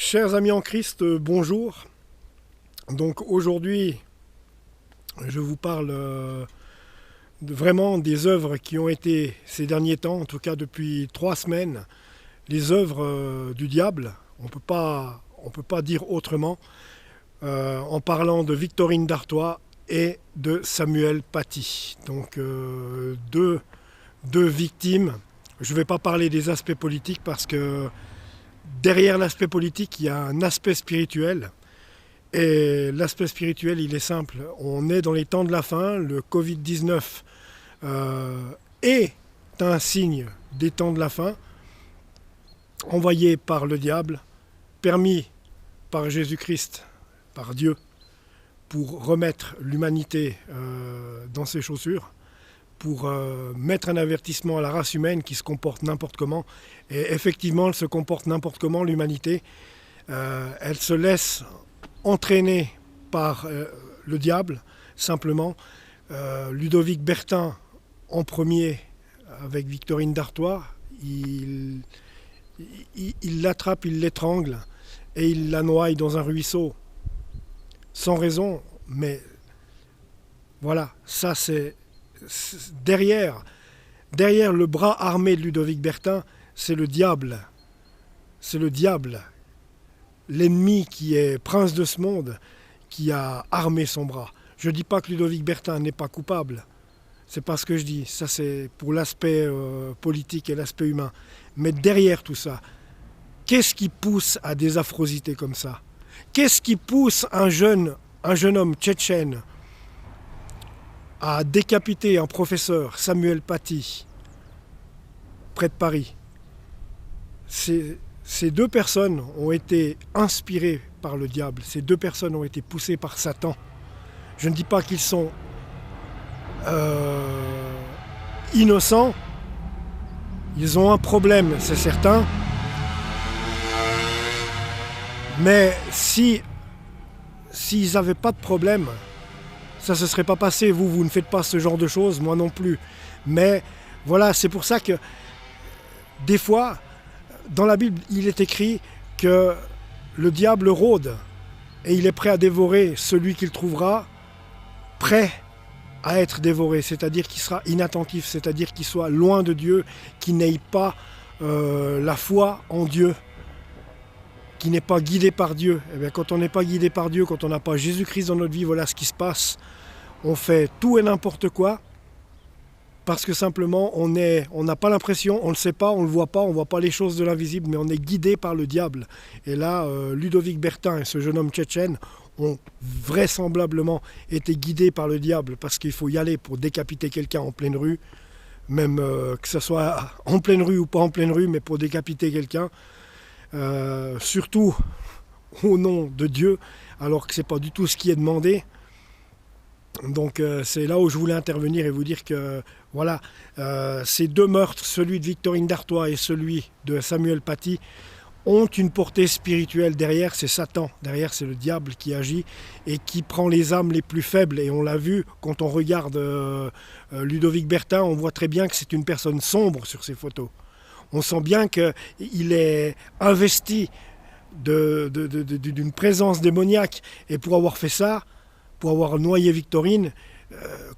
Chers amis en Christ, bonjour. Donc aujourd'hui, je vous parle vraiment des œuvres qui ont été ces derniers temps, en tout cas depuis 3 semaines, les œuvres du diable. On peut pas dire autrement, en parlant de Victorine Dartois et de Samuel Paty. Donc deux victimes. Je ne vais pas parler des aspects politiques parce que derrière l'aspect politique, il y a un aspect spirituel. Et l'aspect spirituel, il est simple. On est dans les temps de la fin. Le Covid-19 est un signe des temps de la fin, envoyé par le diable, permis par Jésus-Christ, par Dieu, pour remettre l'humanité dans ses chaussures, pour mettre un avertissement à la race humaine qui se comporte n'importe comment. Et effectivement, elle se comporte n'importe comment, l'humanité. Elle se laisse entraîner par le diable, simplement. Ludovic Bertin, en premier, avec Victorine Dartois, il l'attrape, il l'étrangle, et il la noie dans un ruisseau. Sans raison, mais voilà, ça c'est... Derrière le bras armé de Ludovic Bertin, c'est le diable. C'est le diable, l'ennemi qui est prince de ce monde, qui a armé son bras. Je ne dis pas que Ludovic Bertin n'est pas coupable. C'est pas ce que je dis. Ça, c'est pour l'aspect politique et l'aspect humain. Mais derrière tout ça, qu'est-ce qui pousse à des affrosités comme ça? Qu'est-ce qui pousse un jeune homme tchétchène à décapiter un professeur, Samuel Paty, près de Paris? Ces deux personnes ont été inspirées par le diable. Ces deux personnes ont été poussées par Satan. Je ne dis pas qu'ils sont innocents. Ils ont un problème, c'est certain. Mais s'ils n'avaient pas de problème, ça ne se serait pas passé. Vous ne faites pas ce genre de choses, moi non plus. Mais voilà, c'est pour ça que des fois, dans la Bible, il est écrit que le diable rôde et il est prêt à dévorer celui qu'il trouvera prêt à être dévoré, c'est-à-dire qu'il sera inattentif, c'est-à-dire qu'il soit loin de Dieu, qu'il n'ait pas la foi en Dieu, qui n'est pas guidé par Dieu. Et bien, quand on n'est pas guidé par Dieu, quand on n'a pas Jésus-Christ dans notre vie, voilà ce qui se passe. On fait tout et n'importe quoi parce que simplement on n'a pas l'impression, on ne le sait pas, on ne le voit pas, on ne voit pas les choses de l'invisible, mais on est guidé par le diable. Et là, Ludovic Bertin et ce jeune homme tchétchène ont vraisemblablement été guidés par le diable parce qu'il faut y aller pour décapiter quelqu'un en pleine rue, même que ce soit en pleine rue ou pas en pleine rue, mais pour décapiter quelqu'un. Surtout au nom de Dieu, alors que ce n'est pas du tout ce qui est demandé. Donc c'est là où je voulais intervenir et vous dire que voilà, ces deux meurtres, celui de Victorine Dartois et celui de Samuel Paty, ont une portée spirituelle. Derrière, c'est Satan, derrière c'est le diable qui agit et qui prend les âmes les plus faibles. Et on l'a vu quand on regarde Ludovic Bertin, on voit très bien que c'est une personne sombre sur ces photos. On sent bien qu'il est investi d'une présence démoniaque. Et pour avoir fait ça, pour avoir noyé Victorine,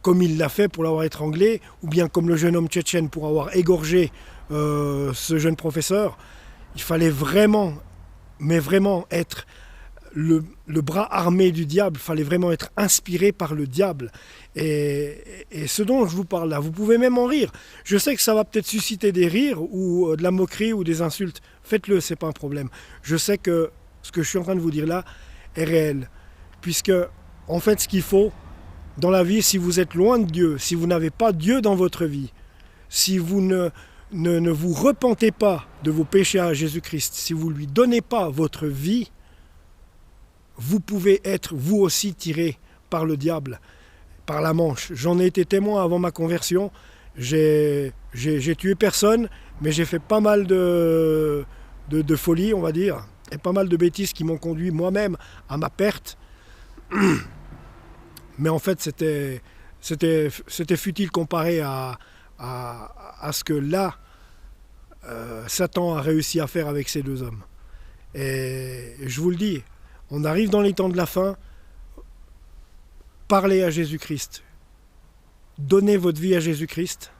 comme il l'a fait pour l'avoir étranglé, ou bien comme le jeune homme tchétchène pour avoir égorgé ce jeune professeur, il fallait vraiment, mais vraiment être le bras armé du diable, il fallait vraiment être inspiré par le diable. Et ce dont je vous parle là, vous pouvez même en rire. Je sais que ça va peut-être susciter des rires ou de la moquerie ou des insultes. Faites-le, c'est pas un problème. Je sais que ce que je suis en train de vous dire là est réel. Puisque, en fait, ce qu'il faut dans la vie, si vous êtes loin de Dieu, si vous n'avez pas Dieu dans votre vie, si vous ne vous repentez pas de vos péchés à Jésus-Christ, si vous ne lui donnez pas votre vie, vous pouvez être vous aussi tiré par le diable, par la manche. J'en ai été témoin avant ma conversion. J'ai tué personne, mais j'ai fait pas mal de folie, on va dire, et pas mal de bêtises qui m'ont conduit moi-même à ma perte. Mais en fait, c'était futile comparé à ce que là, Satan a réussi à faire avec ces deux hommes. Et je vous le dis, on arrive dans les temps de la fin, parlez à Jésus-Christ. Donnez votre vie à Jésus-Christ.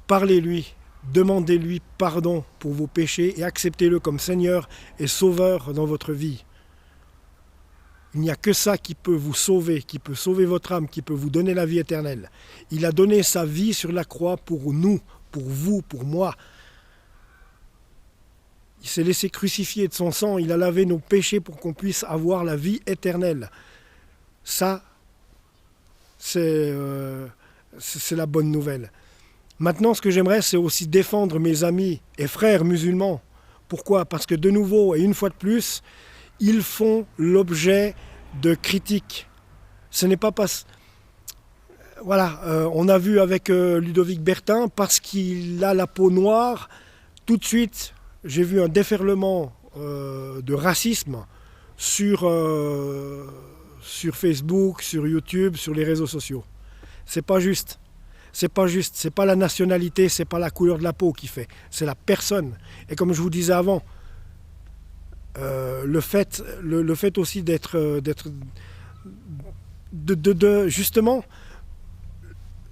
Parlez-lui, demandez-lui pardon pour vos péchés et acceptez-le comme Seigneur et Sauveur dans votre vie. Il n'y a que ça qui peut vous sauver, qui peut sauver votre âme, qui peut vous donner la vie éternelle. Il a donné sa vie sur la croix pour nous, pour vous, pour moi. Il s'est laissé crucifier de son sang, il a lavé nos péchés pour qu'on puisse avoir la vie éternelle. Ça, c'est la bonne nouvelle. Maintenant, ce que j'aimerais, c'est aussi défendre mes amis et frères musulmans. Pourquoi ? Parce que de nouveau, et une fois de plus, ils font l'objet de critiques. Ce n'est pas parce... Voilà, on a vu avec Ludovic Bertin, parce qu'il a la peau noire, tout de suite, j'ai vu un déferlement de racisme sur Facebook, sur YouTube, sur les réseaux sociaux. C'est pas juste. C'est pas juste. C'est pas la nationalité, c'est pas la couleur de la peau qui fait. C'est la personne. Et comme je vous disais avant, le fait aussi justement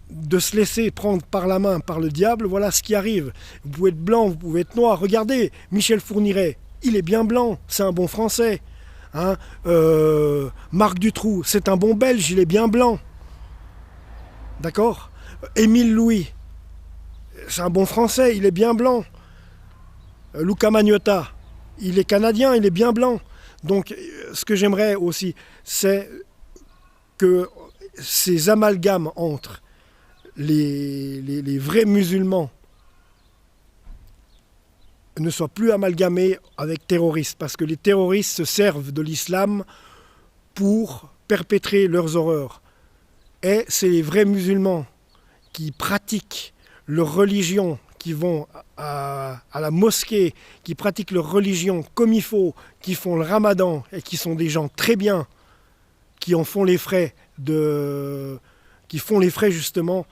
de se laisser prendre par la main par le diable, voilà ce qui arrive. Vous pouvez être blanc, vous pouvez être noir. Regardez, Michel Fourniret, il est bien blanc, c'est un bon Français. Hein, Marc Dutroux, c'est un bon Belge, il est bien blanc. D'accord ? Émile Louis, c'est un bon Français, il est bien blanc. Luca Magnotta, il est canadien, il est bien blanc. Donc, ce que j'aimerais aussi, c'est que ces amalgames entre les vrais musulmans ne soient plus amalgamés avec terroristes, parce que les terroristes se servent de l'islam pour perpétrer leurs horreurs. Et c'est les vrais musulmans qui pratiquent leur religion, qui vont à la mosquée, qui pratiquent leur religion comme il faut, qui font le ramadan et qui sont des gens très bien, qui en font les frais justement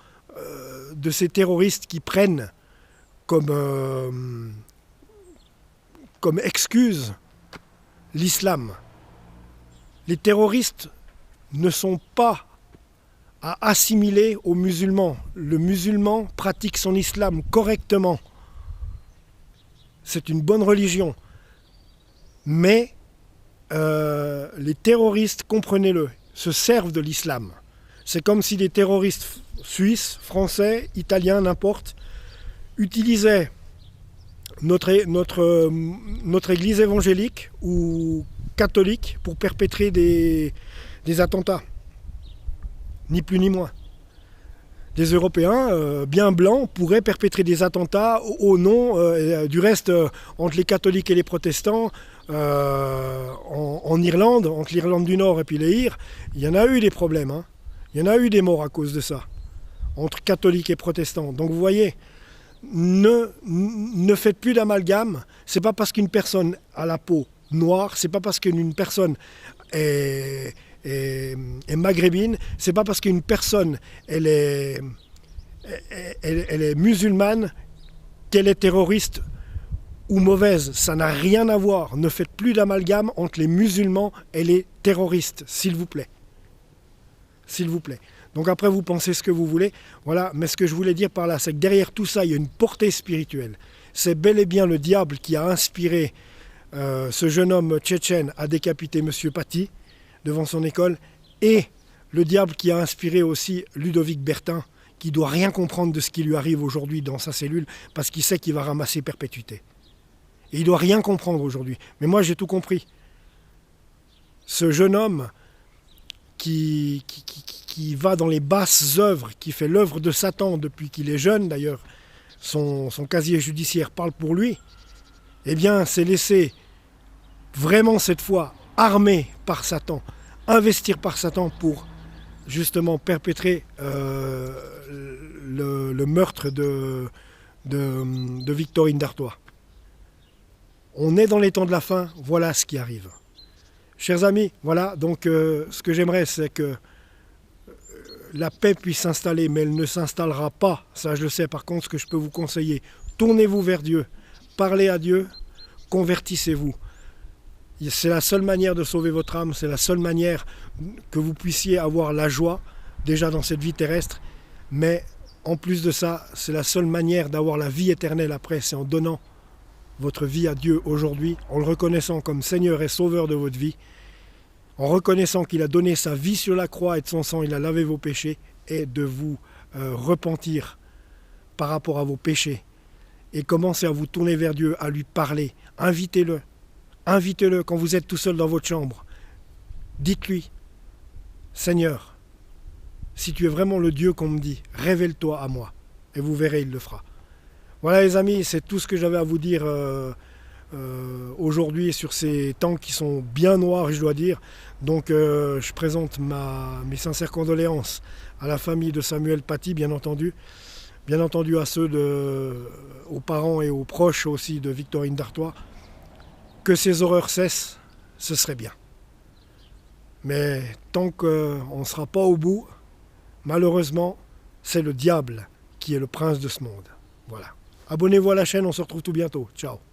de ces terroristes qui prennent comme excuse l'islam. Les terroristes ne sont pas à assimiler aux musulmans. Le musulman pratique son islam correctement. C'est une bonne religion. Mais les terroristes, comprenez-le, se servent de l'islam. C'est comme si des terroristes suisses, français, italiens, n'importe, utilisaient notre église évangélique ou catholique pour perpétrer des attentats. Ni plus ni moins. Des Européens bien blancs pourraient perpétrer des attentats au nom du reste entre les catholiques et les protestants en Irlande, entre l'Irlande du Nord et puis les Îles. Il y en a eu des problèmes, hein. Il y en a eu des morts à cause de ça, entre catholiques et protestants. Donc vous voyez, ne faites plus d'amalgame. C'est pas parce qu'une personne a la peau noire, c'est pas parce qu'une personne est maghrébine, c'est pas parce qu'une personne elle est musulmane qu'elle est terroriste ou mauvaise. Ça n'a rien à voir. Ne faites plus d'amalgame entre les musulmans et les terroristes, s'il vous plaît. S'il vous plaît. Donc après, vous pensez ce que vous voulez. Voilà. Mais ce que je voulais dire par là, c'est que derrière tout ça, il y a une portée spirituelle. C'est bel et bien le diable qui a inspiré ce jeune homme tchétchène à décapiter M. Paty devant son école, et le diable qui a inspiré aussi Ludovic Bertin, qui doit rien comprendre de ce qui lui arrive aujourd'hui dans sa cellule, parce qu'il sait qu'il va ramasser perpétuité. Et il doit rien comprendre aujourd'hui. Mais moi, j'ai tout compris. Ce jeune homme qui va dans les basses œuvres, qui fait l'œuvre de Satan depuis qu'il est jeune, d'ailleurs, son casier judiciaire parle pour lui, eh bien, s'est laissé vraiment cette fois armé par Satan, investir par Satan pour justement perpétrer le meurtre de Victorine d'Artois. On est dans les temps de la fin, voilà ce qui arrive. Chers amis, voilà, donc ce que j'aimerais, c'est que la paix puisse s'installer, mais elle ne s'installera pas, ça je le sais. Par contre, ce que je peux vous conseiller, tournez-vous vers Dieu, parlez à Dieu, convertissez-vous. C'est la seule manière de sauver votre âme, c'est la seule manière que vous puissiez avoir la joie, déjà dans cette vie terrestre, mais en plus de ça, c'est la seule manière d'avoir la vie éternelle après, c'est en donnant votre vie à Dieu aujourd'hui, en le reconnaissant comme Seigneur et Sauveur de votre vie, en reconnaissant qu'il a donné sa vie sur la croix et de son sang, il a lavé vos péchés, et de vous repentir par rapport à vos péchés, et commencer à vous tourner vers Dieu, à lui parler. Invitez-le. Invitez-le quand vous êtes tout seul dans votre chambre. Dites-lui, Seigneur, si tu es vraiment le Dieu qu'on me dit, révèle-toi à moi. Et vous verrez, il le fera. Voilà les amis, c'est tout ce que j'avais à vous dire aujourd'hui sur ces temps qui sont bien noirs, je dois dire. Donc je présente mes sincères condoléances à la famille de Samuel Paty, bien entendu à aux parents et aux proches aussi de Victorine Dartois. Que ces horreurs cessent, ce serait bien. Mais tant qu'on ne sera pas au bout, malheureusement, c'est le diable qui est le prince de ce monde. Voilà. Abonnez-vous à la chaîne, on se retrouve tout bientôt. Ciao.